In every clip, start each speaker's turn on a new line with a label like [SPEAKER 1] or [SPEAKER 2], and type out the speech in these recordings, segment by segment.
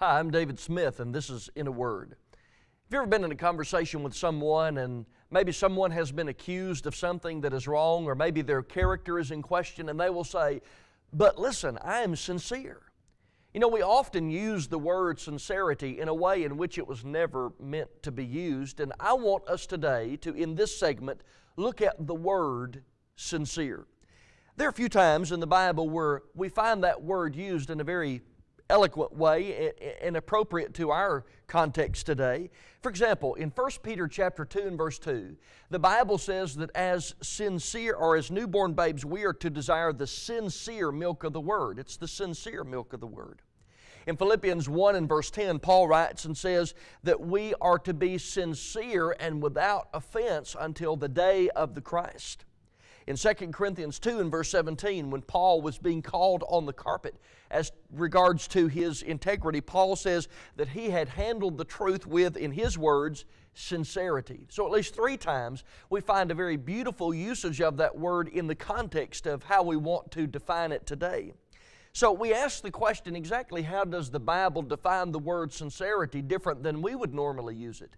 [SPEAKER 1] Hi, I'm David Smith, and this is In a Word. Have you ever been in a conversation with someone and maybe someone has been accused of something that is wrong, or maybe their character is in question, and they will say, "But listen, I am sincere." You know, we often use the word sincerity in a way in which it was never meant to be used, and I want us today to, in this segment, look at the word sincere. There are a few times in the Bible where we find that word used in a very eloquent way and appropriate to our context today. For example, in 1 Peter chapter 2 and verse 2, the Bible says that as sincere or as newborn babes, we are to desire the sincere milk of the Word. It's the sincere milk of the Word. In Philippians 1 and verse 10, Paul writes and says that we are to be sincere and without offense until the day of the Christ. In 2 Corinthians 2 and verse 17, when Paul was being called on the carpet as regards to his integrity, Paul says that he had handled the truth with, in his words, sincerity. So at least 3 times we find a very beautiful usage of that word in the context of how we want to define it today. So we ask the question, exactly how does the Bible define the word sincerity different than we would normally use it?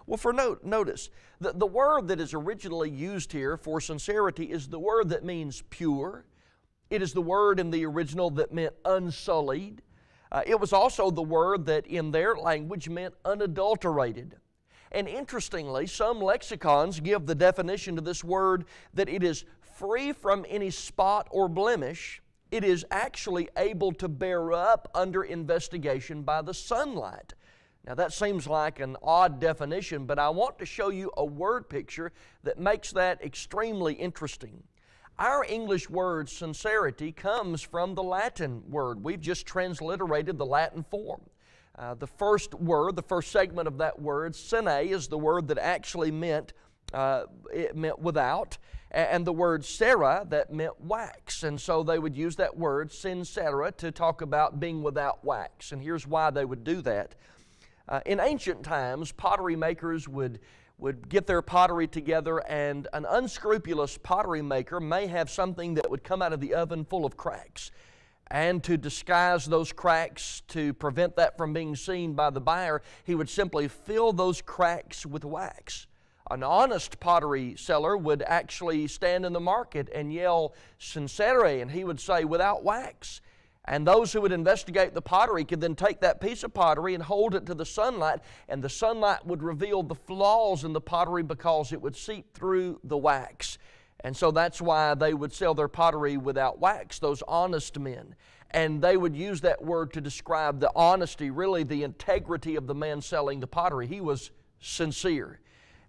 [SPEAKER 1] Well, notice, the word that is originally used here for sincerity is the word that means pure. It is the word in the original that meant unsullied. It was also the word that in their language meant unadulterated. And interestingly, some lexicons give the definition to this word that it is free from any spot or blemish. It is actually able to bear up under investigation by the sunlight. Now that seems like an odd definition, but I want to show you a word picture that makes that extremely interesting. Our English word sincerity comes from the Latin word. We've just transliterated the Latin form. The first word, the first segment of that word, sine, is the word that actually meant without, and the word cera, that meant wax. And so they would use that word, sincera, to talk about being without wax. And here's why they would do that. In ancient times, pottery makers would get their pottery together, and an unscrupulous pottery maker may have something that would come out of the oven full of cracks. And to disguise those cracks, to prevent that from being seen by the buyer, he would simply fill those cracks with wax. An honest pottery seller would actually stand in the market and yell, "Sincere," and he would say, "without wax." And those who would investigate the pottery could then take that piece of pottery and hold it to the sunlight, and the sunlight would reveal the flaws in the pottery because it would seep through the wax. And so that's why they would sell their pottery without wax, those honest men. And they would use that word to describe the honesty, really the integrity of the man selling the pottery. He was sincere.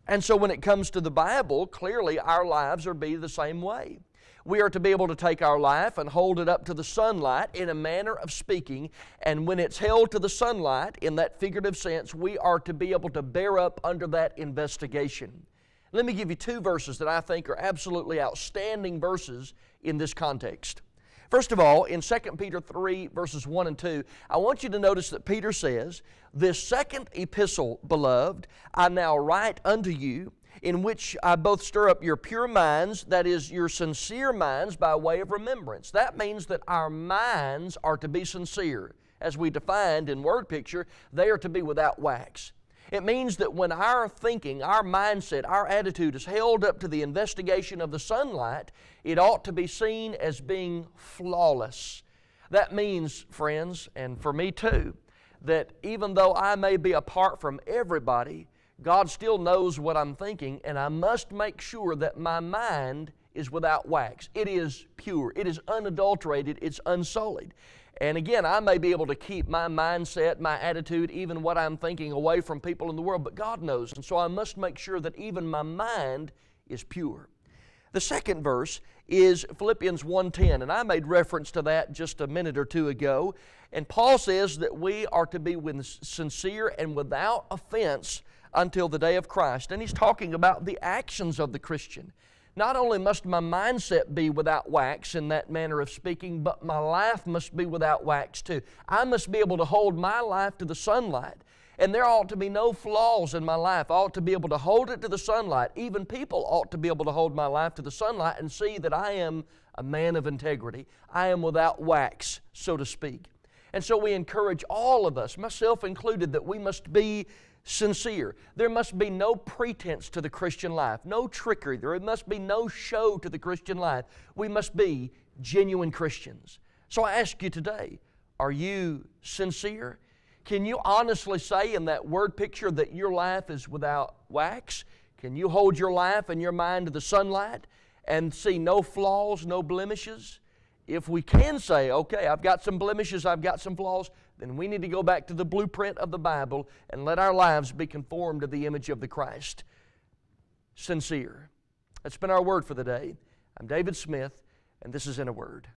[SPEAKER 1] And so when it comes to the Bible, clearly our lives are to be the same way. We are to be able to take our life and hold it up to the sunlight in a manner of speaking, and when it's held to the sunlight in that figurative sense, we are to be able to bear up under that investigation. Let me give you 2 verses that I think are absolutely outstanding verses in this context. First of all, in 2 Peter 3, verses 1 and 2, I want you to notice that Peter says, "This second epistle, beloved, I now write unto you, in which I both stir up your pure minds," that is, your sincere minds, "by way of remembrance." That means that our minds are to be sincere. As we defined in word picture, they are to be without wax. It means that when our thinking, our mindset, our attitude is held up to the investigation of the sunlight, it ought to be seen as being flawless. That means, friends, and for me too, that even though I may be apart from everybody, God still knows what I'm thinking, and I must make sure that my mind is without wax. It is pure. It is unadulterated. It's unsullied. And again, I may be able to keep my mindset, my attitude, even what I'm thinking away from people in the world, but God knows. And so I must make sure that even my mind is pure. The second verse is Philippians 1:10, and I made reference to that just a minute or 2 ago. And Paul says that we are to be sincere and without offense until the day of Christ. And he's talking about the actions of the Christian. Not only must my mindset be without wax in that manner of speaking, but my life must be without wax too. I must be able to hold my life to the sunlight. And there ought to be no flaws in my life. I ought to be able to hold it to the sunlight. Even people ought to be able to hold my life to the sunlight and see that I am a man of integrity. I am without wax, so to speak. And so we encourage all of us, myself included, that we must be sincere. There must be no pretense to the Christian life, no trickery. There must be no show to the Christian life. We must be genuine Christians. So I ask you today, are you sincere? Can you honestly say in that word picture that your life is without wax? Can you hold your life and your mind to the sunlight and see no flaws, no blemishes? If we can say, okay, I've got some blemishes, I've got some flaws, then we need to go back to the blueprint of the Bible and let our lives be conformed to the image of the Christ. Sincere. That's been our word for the day. I'm David Smith, and this is In a Word.